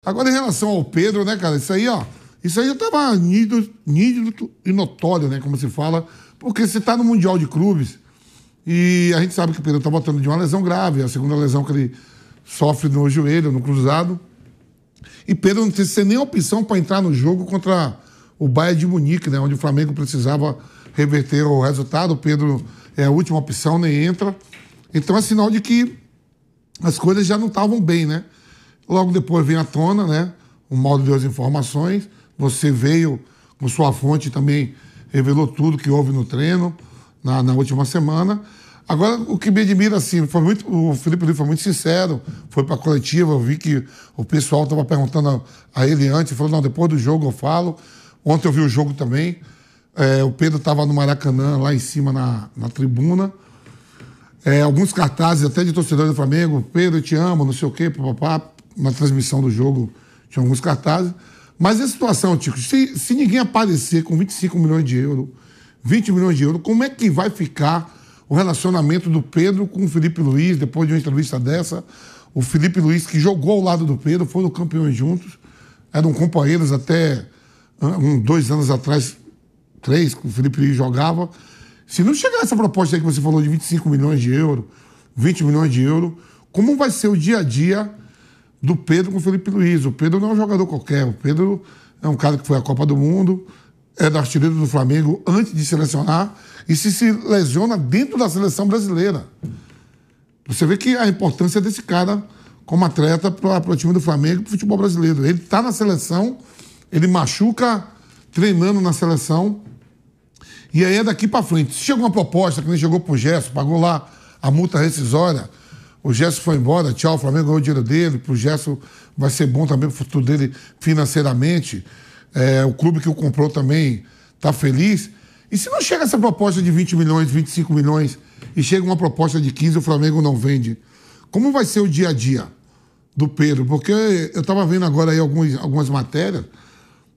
Agora, em relação ao Pedro, né, cara, isso aí já tava nítido e notório, né, como se fala, porque você tá no Mundial de Clubes e a gente sabe que o Pedro tá voltando de uma lesão grave, a segunda lesão que ele sofre no joelho, no cruzado, e Pedro não tem nem opção para entrar no jogo contra o Bayern de Munique, né, onde o Flamengo precisava reverter o resultado. O Pedro é a última opção, nem entra. Então é sinal de que as coisas já não estavam bem, né? Logo depois vem à tona, né? O modo de as informações. Você veio com sua fonte também, revelou tudo que houve no treino na última semana. Agora, o que me admira, assim, o Felipe Luiz foi muito sincero, foi para a coletiva, eu vi que o pessoal estava perguntando a ele antes, falou, não, depois do jogo eu falo. Ontem eu vi o jogo também. O Pedro estava no Maracanã, lá em cima na tribuna. Alguns cartazes até de torcedores do Flamengo, Pedro, eu te amo, não sei o quê, papapá. Na transmissão do jogo tinha alguns cartazes. Mas a situação, Tico, se ninguém aparecer com 25 milhões de euros, 20 milhões de euros, como é que vai ficar o relacionamento do Pedro com o Felipe Luiz, depois de uma entrevista dessa? O Felipe Luiz, que jogou ao lado do Pedro, foram campeões juntos, eram companheiros até 2 anos atrás, 3, que o Felipe Luiz jogava. Se não chegar essa proposta aí que você falou de 25 milhões de euros, 20 milhões de euros, como vai ser o dia a dia do Pedro com o Felipe Luiz? O Pedro não é um jogador qualquer. O Pedro é um cara que foi à Copa do Mundo, é do artilheiro do Flamengo antes de selecionar e se lesiona dentro da seleção brasileira. Você vê que a importância desse cara como atleta para o time do Flamengo e para o futebol brasileiro. Ele está na seleção, ele machuca treinando na seleção e aí é daqui para frente. Se chega uma proposta que nem chegou pro Gerson, pagou lá a multa rescisória, o Gerson foi embora, tchau, o Flamengo ganhou o dinheiro dele, pro Gerson vai ser bom também pro futuro dele financeiramente. O clube que o comprou também tá feliz. E se não chega essa proposta de 20 milhões, 25 milhões, e chega uma proposta de 15, o Flamengo não vende, como vai ser o dia a dia do Pedro? Porque eu tava vendo agora aí algumas matérias,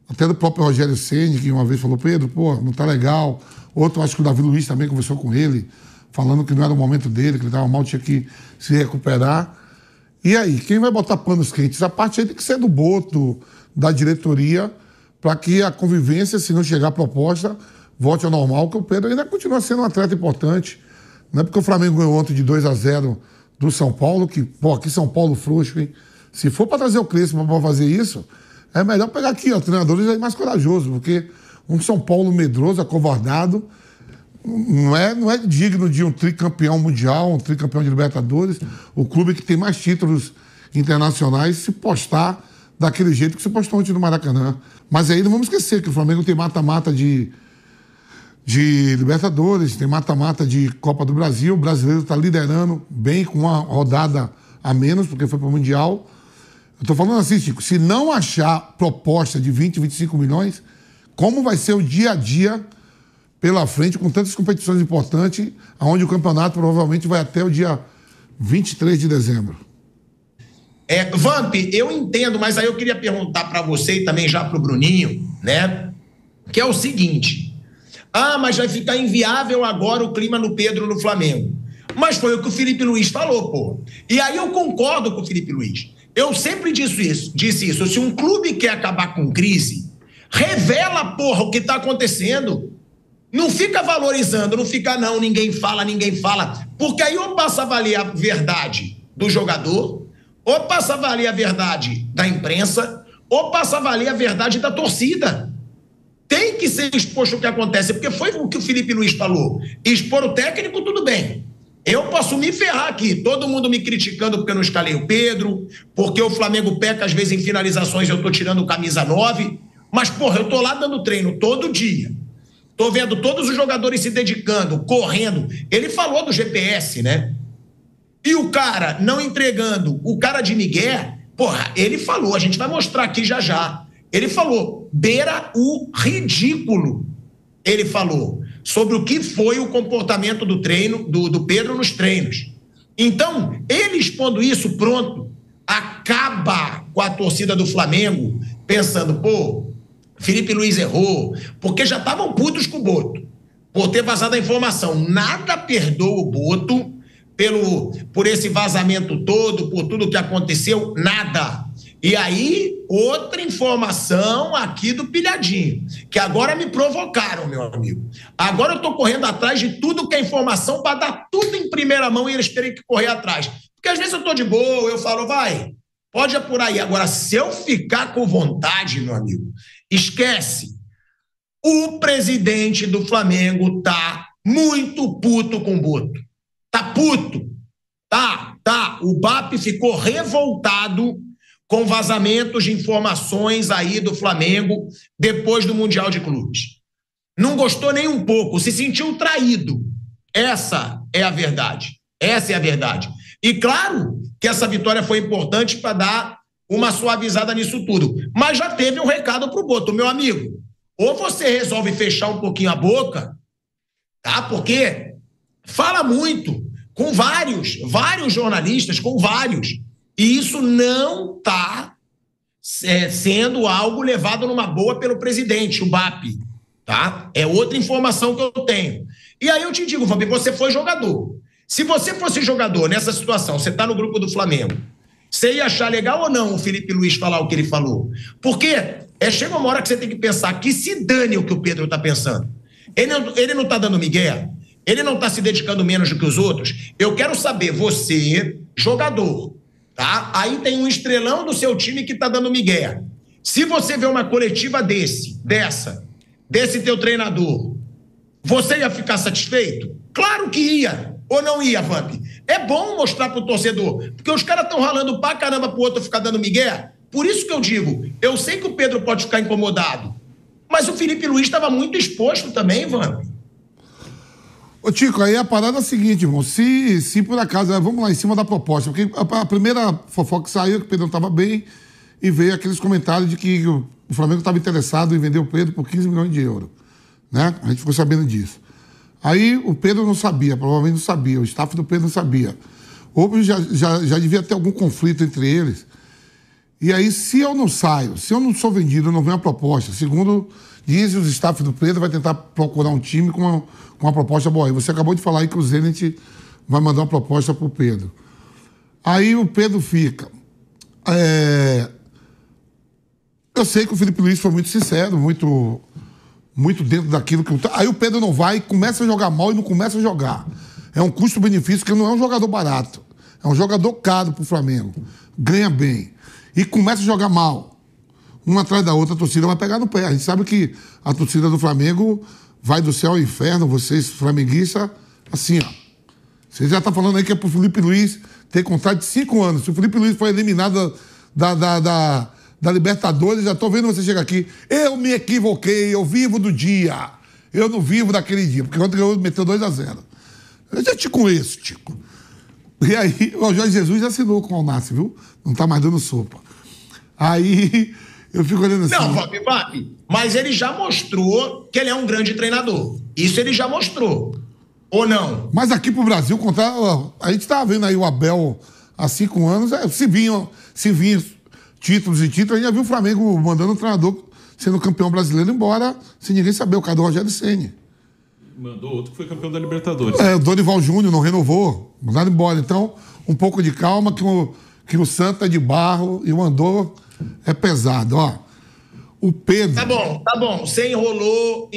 até do próprio Rogério Ceni, que uma vez falou, Pedro, pô, não tá legal. Outro, acho que o Davi Luiz também conversou com ele, falando que não era o momento dele, que ele estava mal, tinha que se recuperar. E aí, quem vai botar panos quentes? A parte aí tem que ser do Boto, da diretoria, para que a convivência, se não chegar a proposta, volte ao normal, que o Pedro ainda continua sendo um atleta importante. Não é porque o Flamengo ganhou ontem de 2-0 do São Paulo, que, pô, aqui São Paulo frouxo, hein? Se for para trazer o Crespo para fazer isso, é melhor pegar aqui, ó, treinadores aí mais corajosos, porque um São Paulo medroso, acovardado, não é digno de um tricampeão mundial, um tricampeão de Libertadores, o clube que tem mais títulos internacionais, se postar daquele jeito que se postou ontem no Maracanã. Mas aí não vamos esquecer que o Flamengo tem mata-mata de Libertadores, tem mata-mata de Copa do Brasil, o brasileiro está liderando bem, com uma rodada a menos, porque foi para o Mundial. Eu estou falando assim, Chico, se não achar proposta de 20, 25 milhões, como vai ser o dia a dia pela frente, com tantas competições importantes, onde o campeonato provavelmente vai até o dia 23 de dezembro. Vamp, eu entendo, mas aí eu queria perguntar para você e também já para o Bruninho, né? Que é o seguinte: mas vai ficar inviável agora o clima no Pedro no Flamengo. Mas foi o que o Felipe Luiz falou, pô. E aí eu concordo com o Felipe Luiz. Eu sempre disse isso. Se um clube quer acabar com crise, revela, porra, o que está acontecendo. Não fica valorizando, não fica não, ninguém fala. Porque aí ou passa a valer a verdade do jogador, ou passa a valer a verdade da imprensa, ou passa a valer a verdade da torcida. Tem que ser exposto o que acontece, porque foi o que o Felipe Luiz falou. Expor o técnico, tudo bem. Eu posso me ferrar aqui, todo mundo me criticando porque eu não escalei o Pedro, porque o Flamengo peca às vezes em finalizações, eu tô tirando camisa 9, mas, porra, eu tô lá dando treino todo dia. Tô vendo todos os jogadores se dedicando, correndo. Ele falou do GPS, né? E o cara não entregando, o cara de Miguel, porra, ele falou, a gente vai mostrar aqui já já. Ele falou, beira o ridículo. Ele falou sobre o que foi o comportamento do treino, do Pedro nos treinos. Então, ele expondo isso, pronto, acaba com a torcida do Flamengo, pensando, pô, Felipe Luiz errou, porque já estavam putos com o Boto, por ter vazado a informação. Nada perdoa o Boto por esse vazamento todo, por tudo que aconteceu, nada. E aí, outra informação aqui do pilhadinho, que agora me provocaram, meu amigo. Agora eu estou correndo atrás de tudo que é informação para dar tudo em primeira mão e eles terem que correr atrás. Porque às vezes eu estou de boa, eu falo, vai, pode apurar aí. Agora, se eu ficar com vontade, meu amigo, esquece. O presidente do Flamengo tá muito puto com o Boto. Tá puto. Tá. O BAP ficou revoltado com vazamentos de informações aí do Flamengo depois do Mundial de Clubes. Não gostou nem um pouco, se sentiu traído. Essa é a verdade. E claro que essa vitória foi importante para dar uma suavizada nisso tudo. Mas já teve um recado pro Boto, meu amigo. Ou você resolve fechar um pouquinho a boca, tá? Porque fala muito com vários jornalistas, com vários. E isso não está sendo algo levado numa boa pelo presidente, o BAP, tá? É outra informação que eu tenho. E aí eu te digo, Fabi, você foi jogador. Se você fosse jogador nessa situação, você está no grupo do Flamengo, você ia achar legal ou não o Felipe Luiz falar o que ele falou? Porque chega uma hora que você tem que pensar que se dane o que o Pedro está pensando. Ele não está dando migué, ele não está se dedicando menos do que os outros. Eu quero saber, você, jogador, tá? Aí tem um estrelão do seu time que tá dando migué. Se você vê uma coletiva desse teu treinador, você ia ficar satisfeito? Claro que ia. Ou não ia, Vamp? É bom mostrar pro torcedor, porque os caras estão ralando pra caramba pro outro ficar dando migué. Por isso que eu digo, eu sei que o Pedro pode ficar incomodado, mas o Felipe Luiz estava muito exposto também, Vamp. Ô, Tico, aí a parada é a seguinte, irmão. Se por acaso, vamos lá, em cima da proposta, porque a primeira fofoca que saiu, que o Pedro não estava bem, e veio aqueles comentários de que o Flamengo estava interessado em vender o Pedro por 15 milhões de euros. Né? A gente ficou sabendo disso. Aí o Pedro não sabia, provavelmente não sabia, o staff do Pedro não sabia. Ou já devia ter algum conflito entre eles. E aí, se eu não saio, se eu não sou vendido, não vem a proposta, segundo dizem os staff do Pedro, vai tentar procurar um time com uma proposta boa. E você acabou de falar aí que o Zenit vai mandar uma proposta pro Pedro. Aí o Pedro fica... Eu sei que o Felipe Luiz foi muito sincero, muito dentro daquilo que... Aí o Pedro não vai, começa a jogar mal e não começa a jogar. É um custo-benefício, que não é um jogador barato. É um jogador caro pro Flamengo. Ganha bem. E começa a jogar mal. Uma atrás da outra, a torcida vai pegar no pé. A gente sabe que a torcida do Flamengo vai do céu ao inferno, vocês flamenguistas, assim, ó. Você já tá falando aí que é pro Felipe Luiz ter contrato de 5 anos. Se o Felipe Luiz foi eliminado da Libertadores, já tô vendo você chegar aqui. Eu me equivoquei, eu vivo do dia. Eu não vivo daquele dia, porque ontem eu meteu 2-0. Eu já te conheço, Tico. E aí, o Jorge Jesus assinou com o Alnassi, viu? Não tá mais dando sopa. Aí, eu fico olhando assim... Não, Fabi, mas ele já mostrou que ele é um grande treinador. Isso ele já mostrou. Ou não? Mas aqui pro Brasil, a gente tava vendo aí o Abel há 5 anos, se vinham títulos e títulos, a gente já viu o Flamengo mandando o treinador sendo campeão brasileiro embora, sem ninguém saber, o cara do Rogério Ceni. Mandou outro que foi campeão da Libertadores. O Dorival Júnior não renovou, mandaram embora. Então, um pouco de calma, que o Santa é de barro e o Andor é pesado, ó. O Pedro... Tá bom. Você enrolou.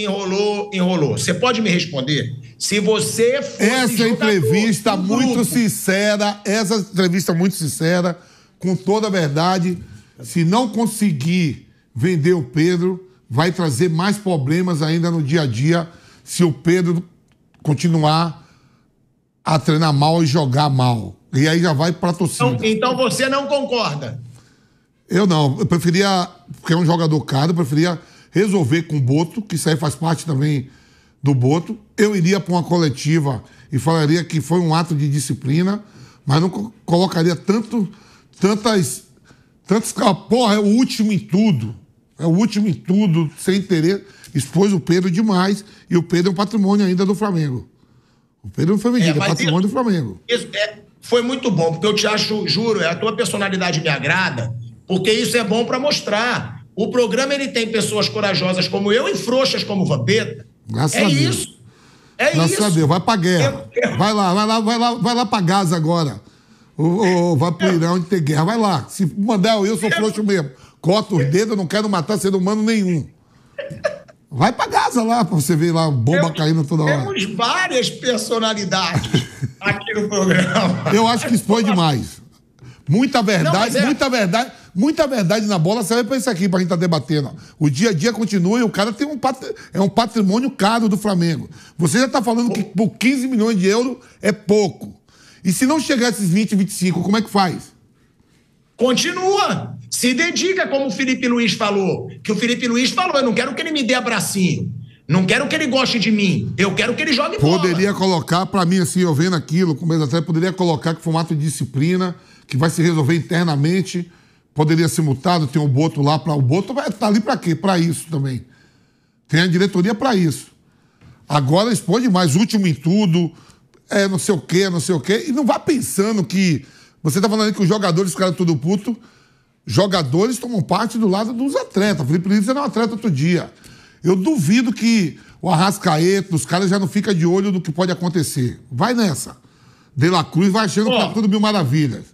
Você pode me responder? Se você fosse essa entrevista muito sincera, com toda a verdade, se não conseguir vender o Pedro, vai trazer mais problemas ainda no dia a dia se o Pedro continuar a treinar mal e jogar mal. E aí já vai pra torcida. Então você não concorda? Eu não. Eu preferia, porque é um jogador caro, eu preferia resolver com o Boto, que isso aí faz parte também do Boto. Eu iria para uma coletiva e falaria que foi um ato de disciplina, mas não colocaria tantas... Porra, é o último em tudo. Sem interesse. Expôs o Pedro demais. E o Pedro é um patrimônio ainda do Flamengo. O Pedro não foi vendido, é patrimônio do Flamengo. Isso foi muito bom, porque eu te acho, juro, a tua personalidade me agrada, porque isso é bom para mostrar. O programa, ele tem pessoas corajosas como eu e frouxas como o Vampeta. Graças a Deus. Graças a Deus. Vai pra guerra. Vai lá pra Gaza agora. Vai pro Irã onde tem guerra, vai lá. Se mandar eu sou frouxo mesmo. Corta os dedos, eu não quero matar ser humano nenhum. Vai pra Gaza lá, pra você ver lá bomba caindo toda hora. Temos várias personalidades aqui no programa. Eu acho que expõe demais. Muita verdade, muita verdade na bola serve pra isso aqui, pra gente estar debatendo. O dia a dia continua e o cara tem um patrimônio caro do Flamengo. Você já tá falando que por 15 milhões de euros é pouco. E se não chegar a esses 20, 25, como é que faz? Continua. Se dedica, como o Felipe Luiz falou. Que o Felipe Luiz falou, eu não quero que ele me dê abracinho. Não quero que ele goste de mim. Eu quero que ele jogue bola. Poderia colocar, pra mim, assim, eu vendo aquilo, como ex-atleta, poderia colocar que foi um ato de disciplina, que vai se resolver internamente. Poderia ser multado, tem o Boto lá. O Boto vai estar ali pra quê? Pra isso também. Tem a diretoria pra isso. Agora expõe demais, último em tudo, não sei o quê, não sei o quê. E não vá pensando que... Você tá falando aí que os jogadores ficaram tudo puto. Jogadores tomam parte do lado dos atletas. O Felipe Luiz era um atleta outro dia. Eu duvido que o Arrascaeta, os caras já não ficam de olho no que pode acontecer. Vai nessa. De La Cruz vai achando que tá tudo mil maravilhas.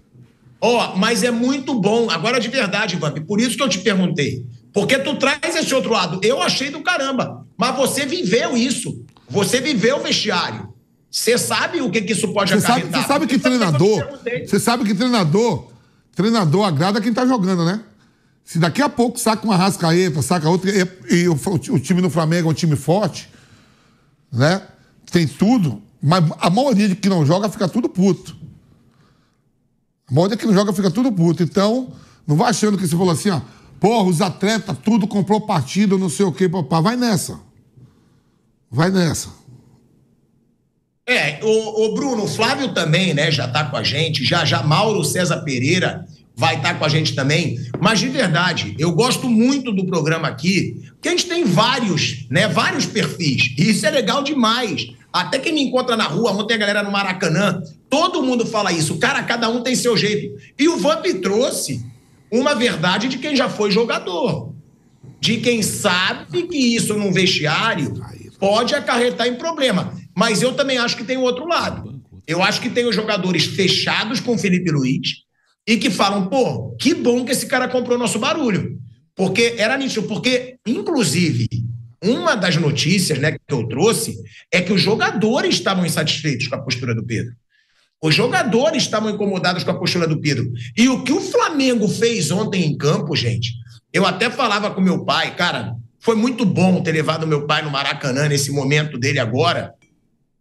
Mas é muito bom. Agora, de verdade, Vamp, por isso que eu te perguntei. Porque tu traz esse outro lado. Eu achei do caramba. Mas você viveu isso. Você viveu o vestiário. Você sabe o que isso pode acarretar. Você sabe que treinador... Você sabe que treinador agrada quem tá jogando, né? Se daqui a pouco saca uma Arrascaeta, saca outra, e o time do Flamengo é um time forte, né? Tem tudo, mas a maioria de que não joga fica tudo puto. A maioria que não joga fica tudo puto. Então, não vai achando que você falou assim, porra, os atletas tudo comprou partido, não sei o quê, papá. Vai nessa. Vai nessa. O Bruno, o Flávio também, né, já tá com a gente, já Mauro César Pereira vai estar com a gente também, mas de verdade, eu gosto muito do programa aqui, porque a gente tem vários perfis, e isso é legal demais. Até quem me encontra na rua, ontem a galera no Maracanã, todo mundo fala isso, cara, cada um tem seu jeito. E o Vamp trouxe uma verdade de quem já foi jogador, de quem sabe que isso num vestiário pode acarretar em problema. Mas eu também acho que tem o outro lado. Eu acho que tem os jogadores fechados com o Felipe Luiz e que falam, pô, que bom que esse cara comprou nosso barulho. Porque era nítido. Porque, inclusive, uma das notícias, né, que eu trouxe é que os jogadores estavam insatisfeitos com a postura do Pedro. Os jogadores estavam incomodados com a postura do Pedro. E o que o Flamengo fez ontem em campo, gente, eu até falava com meu pai, cara, foi muito bom ter levado meu pai no Maracanã nesse momento dele agora,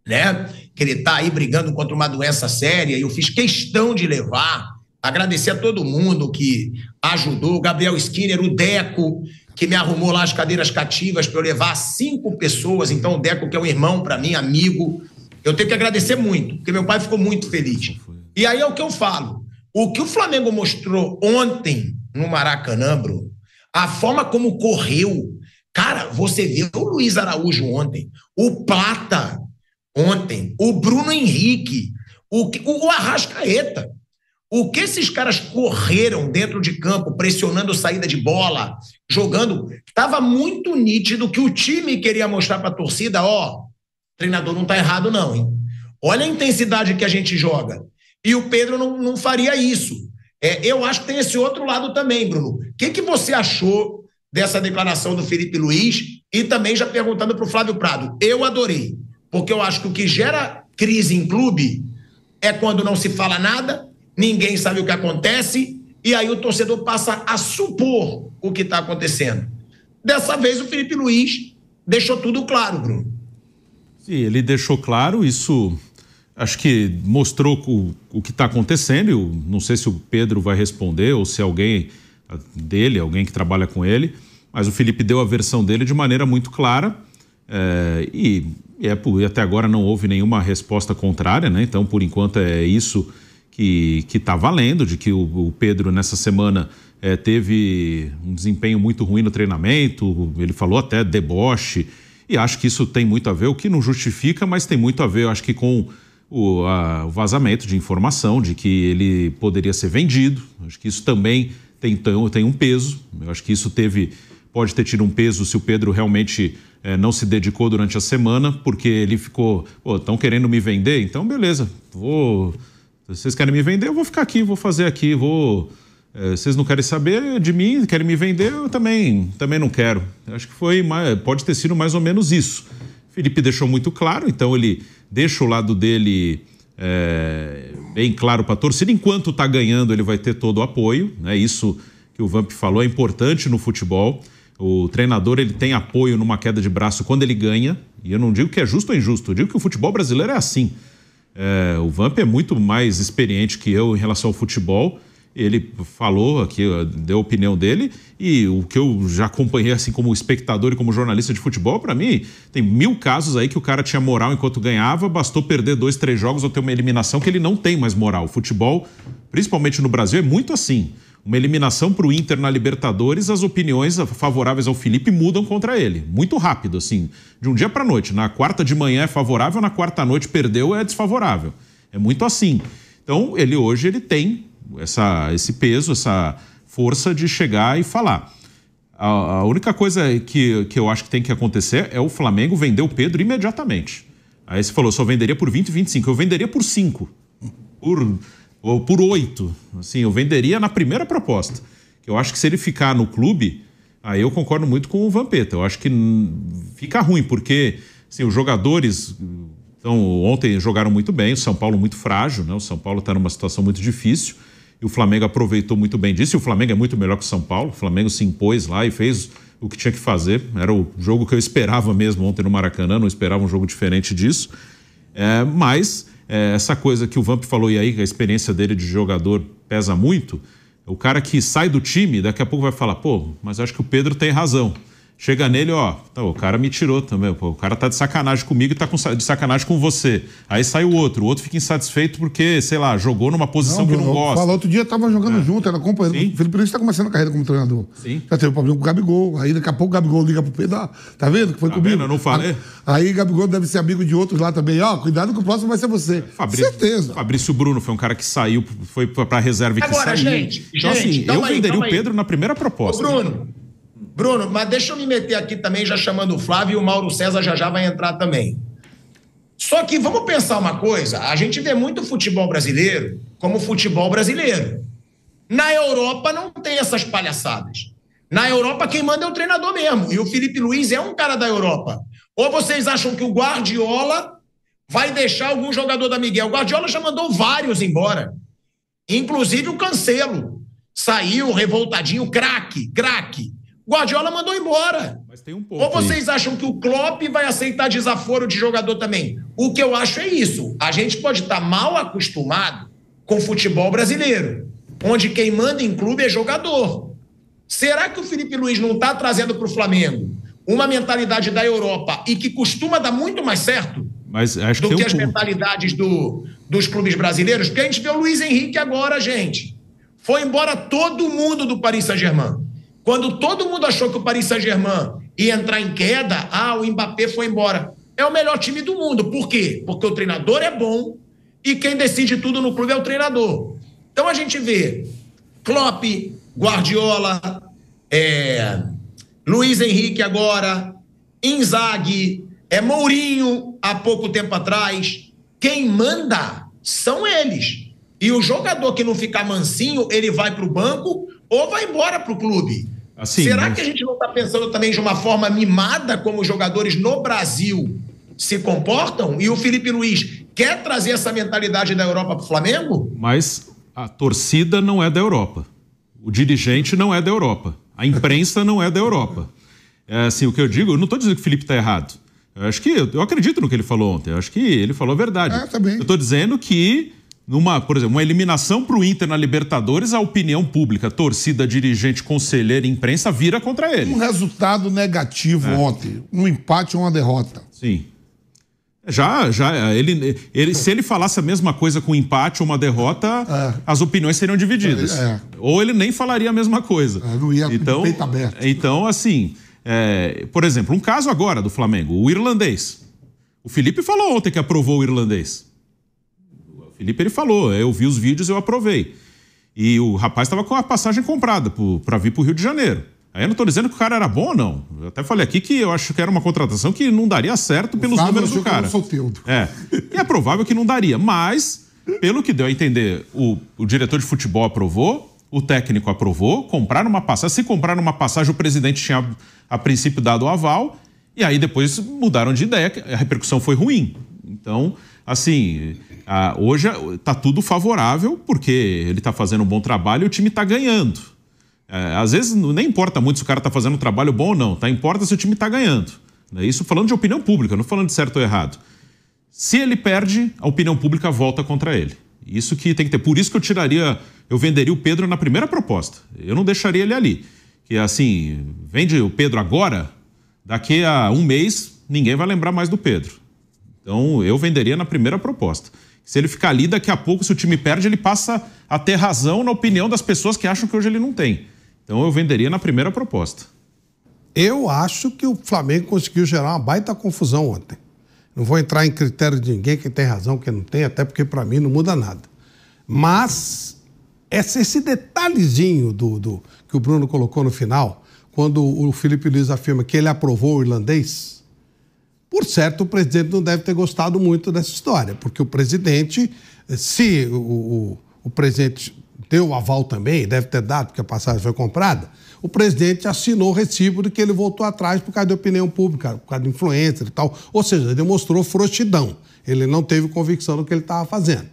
né? Que ele tá aí brigando contra uma doença séria, e eu fiz questão de levar, agradecer a todo mundo que ajudou, o Gabriel Skinner, o Deco, que me arrumou lá as cadeiras cativas para eu levar 5 pessoas, então o Deco, que é um irmão para mim, amigo, eu tenho que agradecer muito, porque meu pai ficou muito feliz. E aí é o que eu falo, o que o Flamengo mostrou ontem no Maracanã, Bruno, a forma como correu, cara, você viu o Luiz Araújo ontem, o Plata ontem, o Bruno Henrique, o Arrascaeta. O que esses caras correram dentro de campo, pressionando saída de bola, jogando, estava muito nítido que o time queria mostrar para a torcida, o treinador não está errado não, hein? Olha a intensidade que a gente joga. E o Pedro não faria isso. Eu acho que tem esse outro lado também, Bruno. O que você achou dessa declaração do Felipe Luiz? E também já perguntando para o Flávio Prado. Eu adorei. Porque eu acho que o que gera crise em clube é quando não se fala nada, ninguém sabe o que acontece, e aí o torcedor passa a supor o que está acontecendo. Dessa vez o Felipe Luiz deixou tudo claro, Bruno. Sim, ele deixou claro, isso acho que mostrou o que está acontecendo. Eu não sei se o Pedro vai responder ou se alguém que trabalha com ele, mas o Felipe deu a versão dele de maneira muito clara, e até agora não houve nenhuma resposta contrária, né? Então, por enquanto, é isso que está valendo, de que o Pedro, nessa semana, teve um desempenho muito ruim no treinamento, ele falou até deboche, e acho que isso tem muito a ver, o que não justifica, mas tem muito a ver, eu acho que com o vazamento de informação, de que ele poderia ser vendido. Acho que isso também tem um peso, eu acho que isso pode ter tido um peso se o Pedro realmente não se dedicou durante a semana, porque ele ficou, estão querendo me vender? Então, beleza, vocês querem me vender, eu vou ficar aqui, vou fazer aqui, vocês não querem saber de mim, querem me vender, eu também não quero. Acho que pode ter sido mais ou menos isso. Felipe deixou muito claro, então ele deixa o lado dele bem claro para a torcida. Enquanto está ganhando, ele vai ter todo o apoio, né? Isso que o Vamp falou é importante no futebol. O treinador, ele tem apoio numa queda de braço quando ele ganha, e eu não digo que é justo ou injusto, eu digo que o futebol brasileiro é assim. O Vamp é muito mais experiente que eu em relação ao futebol. Ele falou aqui, deu a opinião dele, e o que eu já acompanhei assim como espectador e como jornalista de futebol, para mim, tem 1000 casos aí que o cara tinha moral enquanto ganhava, bastou perder 2, 3 jogos ou ter uma eliminação que ele não tem mais moral. O futebol, principalmente no Brasil, é muito assim. Uma eliminação para o Inter na Libertadores, as opiniões favoráveis ao Felipe mudam contra ele. Muito rápido, assim, de um dia para a noite. Na quarta de manhã é favorável, na quarta noite perdeu, é desfavorável. É muito assim. Então, hoje ele tem esse peso, essa força de chegar e falar. A única coisa que eu acho que tem que acontecer é o Flamengo vender o Pedro imediatamente. Aí você falou, só venderia por 20, 25. Eu venderia por 5. Ou por 8. Assim, eu venderia na primeira proposta. Eu acho que se ele ficar no clube, aí eu concordo muito com o Vampeta. Eu acho que fica ruim, porque assim, os jogadores... Então, ontem jogaram muito bem, o São Paulo muito frágil, né? O São Paulo está numa situação muito difícil e o Flamengo aproveitou muito bem disso. E o Flamengo é muito melhor que o São Paulo. O Flamengo se impôs lá e fez o que tinha que fazer. Era o jogo que eu esperava mesmo ontem no Maracanã, não esperava um jogo diferente disso. Mas essa coisa que o Vamp falou e aí, que a experiência dele de jogador pesa muito, o cara que sai do time, daqui a pouco vai falar, mas acho que o Pedro tem razão. Chega nele, o cara me tirou também, o cara tá de sacanagem comigo e tá de sacanagem com você. Aí sai o outro fica insatisfeito porque, sei lá, jogou numa posição que não gosta. Falou, outro dia tava jogando junto, era companheiro. O Felipe Luiz tá começando a carreira como treinador. Sim. Já teve problema com o Gabigol, aí daqui a pouco o Gabigol liga pro Pedro, tá vendo que foi comigo? Vendo? Eu não falei. Aí Gabigol deve ser amigo de outros lá também, cuidado que o próximo vai ser você. Certeza. Fabrício Bruno foi um cara que saiu, foi pra reserva e que saiu. Gente, então assim, eu venderia o Pedro na primeira proposta. Bruno, mas deixa eu me meter aqui também, já chamando o Flávio, e o Mauro César já vai entrar também. Só que vamos pensar uma coisa, a gente vê muito futebol brasileiro como futebol brasileiro. Na Europa não tem essas palhaçadas. Na Europa quem manda é o treinador mesmo, e o Felipe Luiz é um cara da Europa. Ou vocês acham que o Guardiola vai deixar algum jogador da Miguel? O Guardiola já mandou vários embora, inclusive o Cancelo. Saiu revoltadinho, craque. Guardiola mandou embora. Mas tem um ponto. Ou vocês acham que o Klopp vai aceitar desaforo de jogador também? O que eu acho é isso. A gente pode estar mal acostumado com o futebol brasileiro, onde quem manda em clube é jogador. Será que o Felipe Luiz não está trazendo para o Flamengo uma mentalidade da Europa e que costuma dar muito mais certo do que as mentalidades dos clubes brasileiros? Porque a gente vê o Luiz Henrique agora, gente. Foi embora todo mundo do Paris Saint-Germain. Quando todo mundo achou que o Paris Saint-Germain ia entrar em queda, o Mbappé foi embora. É o melhor time do mundo. Por quê? Porque o treinador é bom e quem decide tudo no clube é o treinador. Então a gente vê Klopp, Guardiola, Luiz Henrique agora, Inzaghi, Mourinho há pouco tempo atrás. Quem manda são eles. E o jogador que não ficar mansinho, ele vai para o banco ou vai embora para o clube. Assim, será que a gente não está pensando também de uma forma mimada como os jogadores no Brasil se comportam? E o Felipe Luiz quer trazer essa mentalidade da Europa para o Flamengo? Mas a torcida não é da Europa. O dirigente não é da Europa. A imprensa não é da Europa. Assim, o que eu digo, eu não estou dizendo que o Felipe está errado. Eu acredito no que ele falou ontem. Eu acho que ele falou a verdade. Também. Eu estou dizendo que por exemplo, uma eliminação para o Inter na Libertadores, a opinião pública, torcida, dirigente, conselheiro, imprensa vira contra ele. Um resultado negativo ontem. Um empate ou uma derrota. Sim. Se ele falasse a mesma coisa com um empate ou uma derrota, as opiniões seriam divididas. Ou ele nem falaria a mesma coisa. Não ia com peito aberto. Então, assim, por exemplo, um caso agora do Flamengo, o irlandês. O Felipe falou ontem que aprovou o irlandês. Felipe, ele falou, eu vi os vídeos, eu aprovei. E o rapaz estava com a passagem comprada para vir para o Rio de Janeiro. Aí eu não estou dizendo que o cara era bom ou não. Eu até falei aqui que eu acho que era uma contratação que não daria certo pelos números do cara. E é provável que não daria, mas Pelo que deu a entender, o diretor de futebol aprovou, o técnico aprovou, compraram uma passagem. Se compraram uma passagem, o presidente tinha, a princípio, dado o aval, e aí depois mudaram de ideia, a repercussão foi ruim. Então, assim, hoje está tudo favorável, porque ele está fazendo um bom trabalho e o time está ganhando. Às vezes, nem importa muito se o cara está fazendo um trabalho bom ou não, tá? Importa se o time está ganhando. Isso falando de opinião pública, não falando de certo ou errado. Se ele perde, a opinião pública volta contra ele. Isso que tem que ter. Por isso que eu venderia o Pedro na primeira proposta. Eu não deixaria ele ali. Que assim, vende o Pedro agora, daqui a um mês, ninguém vai lembrar mais do Pedro. Então, eu venderia na primeira proposta. Se ele ficar ali, daqui a pouco, se o time perde, ele passa a ter razão na opinião das pessoas que acham que hoje ele não tem. Então, eu venderia na primeira proposta. Eu acho que o Flamengo conseguiu gerar uma baita confusão ontem. Não vou entrar em critério de ninguém, quem tem razão, quem não tem, até porque para mim não muda nada. Mas esse detalhezinho que o Bruno colocou no final, quando o Felipe Luiz afirma que ele aprovou o irlandês, por certo o presidente não deve ter gostado muito dessa história, porque o presidente, se o presidente deu o aval também, deve ter dado, porque a passagem foi comprada, o presidente assinou o recibo de que ele voltou atrás por causa de opinião pública, por causa de influência e tal. Ou seja, ele demonstrou frouxidão. Ele não teve convicção do que ele estava fazendo.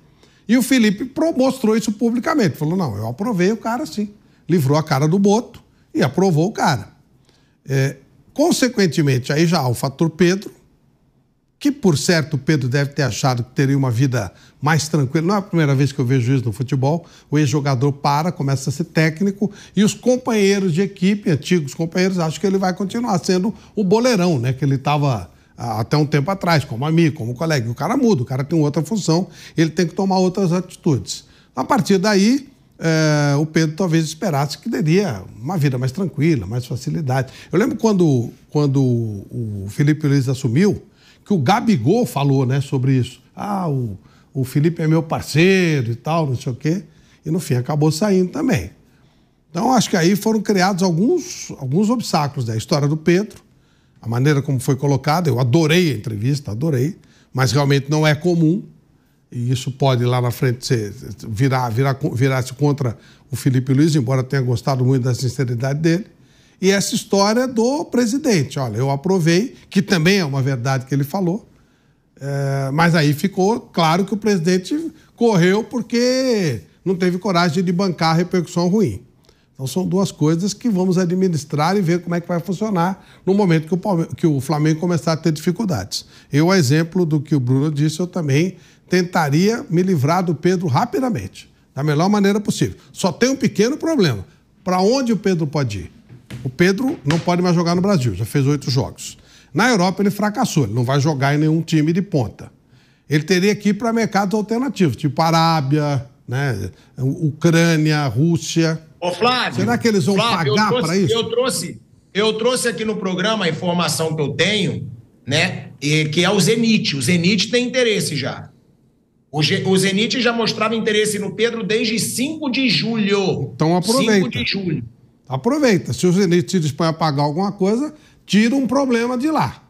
E o Felipe mostrou isso publicamente. Falou, não, eu aprovei o cara sim. Livrou a cara do boto e aprovou o cara. Consequentemente, aí já há o fator Pedro, que, por certo, o Pedro deve ter achado que teria uma vida mais tranquila. Não é a primeira vez que eu vejo isso no futebol. O ex-jogador começa a ser técnico e os companheiros de equipe, antigos companheiros, acham que ele vai continuar sendo o boleirão, né? Que ele estava até um tempo atrás, como amigo, como colega. E o cara muda, o cara tem outra função, ele tem que tomar outras atitudes. A partir daí, o Pedro talvez esperasse que teria uma vida mais tranquila, mais facilidade. Eu lembro quando o Felipe Luiz assumiu, que o Gabigol falou, né, sobre isso. O Felipe é meu parceiro e tal, não sei o quê. E, no fim, acabou saindo também. Então, acho que aí foram criados alguns obstáculos, né? A história do Pedro, a maneira como foi colocada. Eu adorei a entrevista, adorei. Mas, realmente, não é comum. E isso pode, lá na frente, virar-se contra o Felipe Luiz, embora tenha gostado muito da sinceridade dele. E essa história do presidente. Olha, eu aprovei, que também é uma verdade que ele falou, mas aí ficou claro que o presidente correu porque não teve coragem de bancar a repercussão ruim. Então são duas coisas que vamos administrar e ver como é que vai funcionar no momento que o Flamengo começar a ter dificuldades. Eu, a exemplo do que o Bruno disse, eu também tentaria me livrar do Pedro rapidamente, da melhor maneira possível. Só tem um pequeno problema. Para onde o Pedro pode ir? O Pedro não pode mais jogar no Brasil, já fez 8 jogos. Na Europa ele fracassou, ele não vai jogar em nenhum time de ponta. Ele teria que ir para mercados alternativos, tipo Arábia, né, Ucrânia, Rússia. Ô, Flávio, será que eles vão pagar para isso? Eu trouxe aqui no programa a informação que eu tenho, né, que é o Zenit. O Zenit tem interesse já. O Zenit já mostrava interesse no Pedro desde 5 de julho. Então aproveita. 5 de julho. Aproveita. Se o Zenit se dispõe a pagar alguma coisa, tira um problema de lá.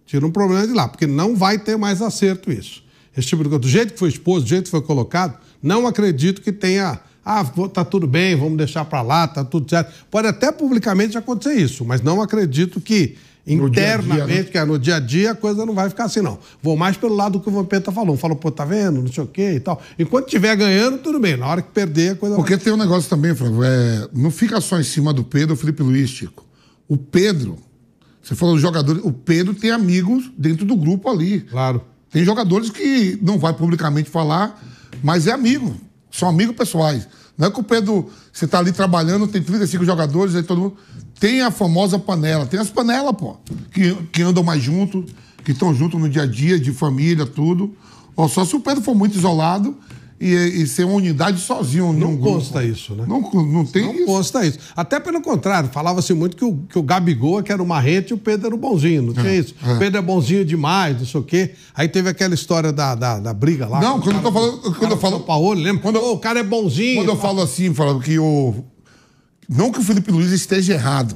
Tira um problema de lá, porque não vai ter mais acerto isso. Esse tipo de coisa, do jeito que foi exposto, do jeito que foi colocado, não acredito que tenha... tá tudo bem, vamos deixar para lá, tá tudo certo. Pode até publicamente acontecer isso, mas não acredito que internamente, no dia a dia, a coisa não vai ficar assim, não. Vou mais pelo lado do que o Vampeta falou. Falou, pô, tá vendo, não sei o quê e tal. Enquanto estiver ganhando, tudo bem. Na hora que perder, a coisa Porque tem um negócio também, Flávio, não fica só em cima do Pedro ou Felipe Luiz, Chico. O Pedro, você falou dos jogadores, o Pedro tem amigos dentro do grupo ali. Claro. Tem jogadores que não vai publicamente falar, mas é amigo. São amigos pessoais. Não é que o Pedro, você tá ali trabalhando, tem 35 jogadores, aí todo mundo... Tem a famosa panela. Tem as panelas, pô, que andam mais juntos, que estão juntos no dia a dia, de família, tudo. Ó, só se o Pedro for muito isolado e ser uma unidade sozinho. Não consta isso, né? Não tem isso. Não consta isso. Até pelo contrário, falava-se muito que o Gabigol que era o marrete e o Pedro era o bonzinho. Não tinha isso. O Pedro é bonzinho demais, não sei o quê. Aí teve aquela história da briga lá. Não, quando eu falo... Paulo, lembra? O cara é bonzinho. Quando eu falo assim, falo que não que o Felipe Luiz esteja errado,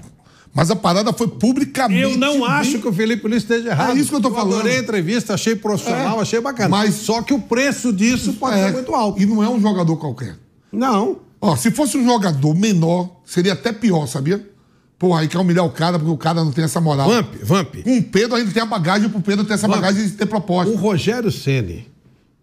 Mas a parada foi publicamente. Eu não acho que o Felipe Luiz esteja errado. É isso que eu tô falando. Adorei a entrevista, achei profissional, achei bacana. Mas só que o preço disso pode ser muito alto. E não é um jogador qualquer. Não. Ó, se fosse um jogador menor, seria até pior, sabia? Porra, aí quer humilhar o cara porque o cara não tem essa moral. Vamp. Com o Pedro ainda tem a bagagem pro Pedro ter essa bagagem de ter proposta. O Rogério Ceni,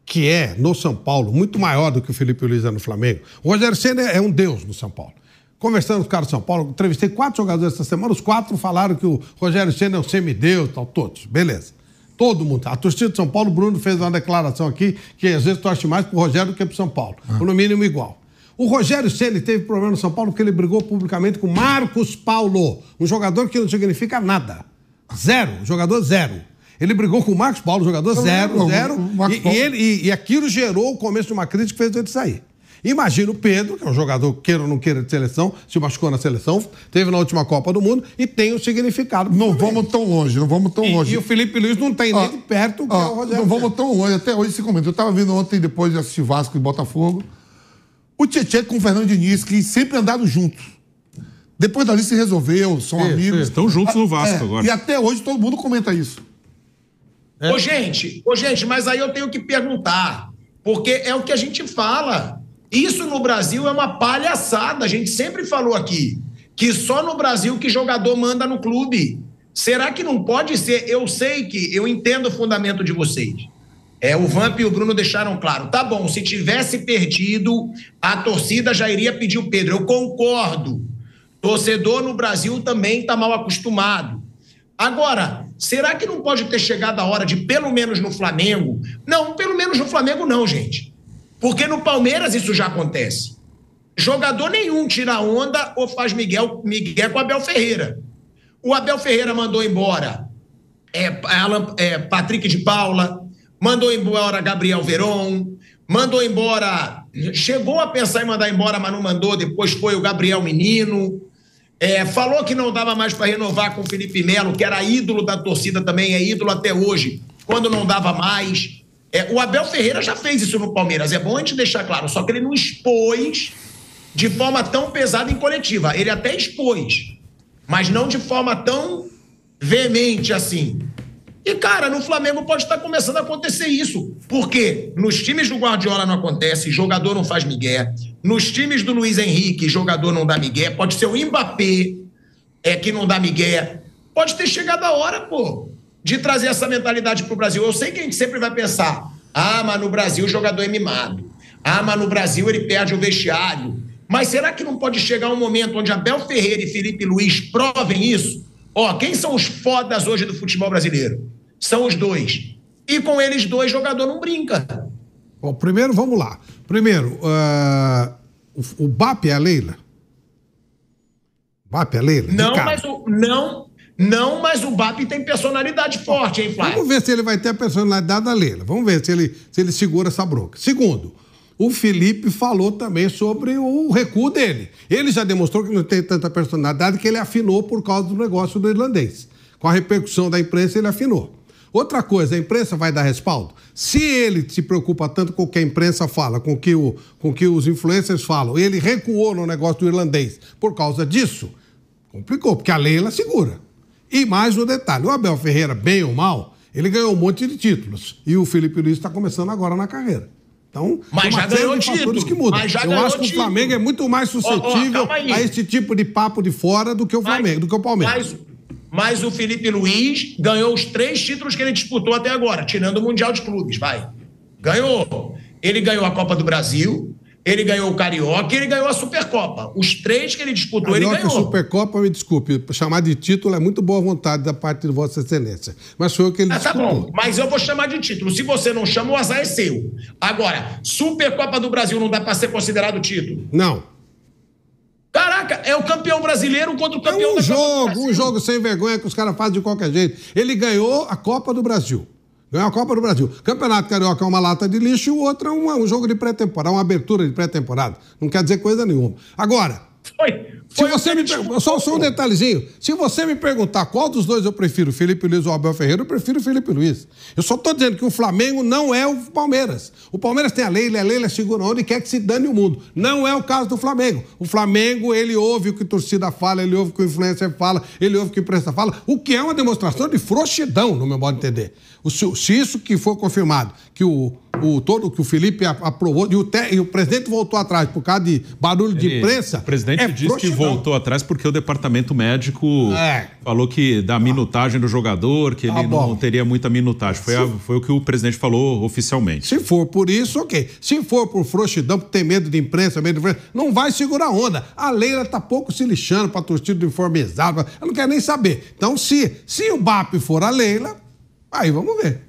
que é, no São Paulo, muito maior do que o Felipe Luiz é no Flamengo. O Rogério Ceni é um deus no São Paulo. Conversando com os caras do São Paulo, entrevistei 4 jogadores essa semana, os 4 falaram que o Rogério Ceni é um semideus, tal, todos. Beleza. Todo mundo. A torcida de São Paulo, o Bruno fez uma declaração aqui que às vezes torce mais pro Rogério do que pro São Paulo. Ou no mínimo igual. O Rogério Ceni teve problema no São Paulo porque ele brigou publicamente com Marcos Paulo, um jogador que não significa nada. Jogador zero. Ele brigou com o Marcos Paulo, jogador zero. E aquilo gerou o começo de uma crise que fez ele sair. Imagina o Pedro, que é um jogador, queira ou não queira, de seleção, se machucou na seleção, teve na última Copa do Mundo e tem um significado. Não vamos tão longe. E o Felipe Luiz não tem nem de perto o que é o Rogério. Não vamos tão longe, até hoje se comenta. Eu estava vendo ontem, depois de assistir Vasco e Botafogo, o Tietchan com o Fernando Diniz, que sempre andaram juntos. Depois dali se resolveu, são amigos. Estão juntos no Vasco agora. E até hoje todo mundo comenta isso. Ô, gente, mas aí eu tenho que perguntar, porque é o que a gente fala. Isso no Brasil é uma palhaçada. A gente sempre falou aqui que só no Brasil que jogador manda no clube. Será que não pode ser? Eu sei que eu entendo o fundamento de vocês. O Vamp e o Bruno deixaram claro. Tá bom, se tivesse perdido, a torcida já iria pedir o Pedro. Eu concordo. Torcedor no Brasil também está mal acostumado. Agora, será que não pode ter chegado a hora de, pelo menos no Flamengo... Não, pelo menos no Flamengo não, gente. Porque no Palmeiras isso já acontece. Jogador nenhum tira onda ou faz Miguel com o Abel Ferreira. O Abel Ferreira mandou embora Patrick de Paula, mandou embora Gabriel Veron, mandou embora... Chegou a pensar em mandar embora, mas não mandou. Depois foi o Gabriel Menino. Falou que não dava mais para renovar com o Felipe Melo, que era ídolo da torcida também, é ídolo até hoje, quando não dava mais... O Abel Ferreira já fez isso no Palmeiras, é bom a gente deixar claro, só que ele não expôs de forma tão pesada em coletiva. Ele até expôs, mas não de forma tão veemente assim. E, cara, no Flamengo pode estar começando a acontecer isso, porque nos times do Guardiola não acontece, jogador não faz migué. Nos times do Luiz Henrique, jogador não dá migué. Pode ser o Mbappé que não dá migué. Pode ter chegado a hora, pô, de trazer essa mentalidade pro Brasil. Eu sei que a gente sempre vai pensar, mas no Brasil o jogador é mimado. Mas no Brasil ele perde o vestiário. Mas será que não pode chegar um momento onde Abel Ferreira e Felipe Luiz provem isso? Quem são os fodas hoje do futebol brasileiro? São os dois. E com eles dois, jogador não brinca. Bom, primeiro, vamos lá. Primeiro, o BAP é a Leila? BAP é a Leila? Não, mas o BAP tem personalidade forte, hein, Flávio? Vamos ver se ele vai ter a personalidade da Leila. Vamos ver se ele segura essa bronca. Segundo, o Felipe falou também sobre o recuo dele. Ele já demonstrou que não tem tanta personalidade que ele afinou por causa do negócio do irlandês. Com a repercussão da imprensa, ele afinou. Outra coisa, a imprensa vai dar respaldo? Se ele se preocupa tanto com o que a imprensa fala, com o que os influencers falam, ele recuou no negócio do irlandês por causa disso, complicou, porque a Leila segura. E mais um detalhe, o Abel Ferreira, bem ou mal, ele ganhou um monte de títulos. E o Felipe Luiz está começando agora na carreira. Então, mas já ganhou título. Que mudam. Eu acho que o Flamengo é muito mais suscetível a esse tipo de papo de fora do que o Flamengo, do que o Palmeiras. Mas o Felipe Luiz ganhou os 3 títulos que ele disputou até agora, tirando o Mundial de Clubes, vai. Ganhou. Ele ganhou a Copa do Brasil, ele ganhou o Carioca e ele ganhou a Supercopa. Os 3 que ele disputou, Carioca, ele ganhou. A Supercopa, me desculpe, chamar de título é muito boa vontade da parte de Vossa Excelência. Mas foi o que ele disputou. Tá bom, mas eu vou chamar de título. Se você não chama, o azar é seu. Agora, Supercopa do Brasil não dá para ser considerado título? Não. Caraca, é o campeão brasileiro contra o campeão da Copa do Brasil. Um jogo sem vergonha que os caras fazem de qualquer jeito. Ele ganhou a Copa do Brasil. Ganhou a Copa do Brasil. Campeonato Carioca é uma lata de lixo e o outro é um jogo de pré-temporada, uma abertura de pré-temporada. Não quer dizer coisa nenhuma. Agora... Se você me só um detalhezinho. Se você me perguntar qual dos dois eu prefiro, Felipe Luiz ou Abel Ferreira, eu prefiro o Felipe Luiz. Eu só estou dizendo que o Flamengo não é o Palmeiras. O Palmeiras tem a Leila segura onde quer que se dane o mundo. Não é o caso do Flamengo. O Flamengo, ele ouve o que a torcida fala, ele ouve o que o influencer fala, ele ouve o que a imprensa fala, o que é uma demonstração de frouxidão, no meu modo de entender. Se isso que for confirmado, que o Felipe aprovou e o presidente voltou atrás por causa de barulho de imprensa. O presidente disse que voltou atrás porque o departamento médico falou que da minutagem do jogador, que ele não teria muita minutagem. Foi o que o presidente falou oficialmente. Se for por isso, ok. Se for por frouxidão, por ter medo de imprensa, não vai segurar a onda. A Leila tá pouco se lixando pra torcida do uniformizado. Ela não quer nem saber. Então, se o BAP for a Leila, aí vamos ver.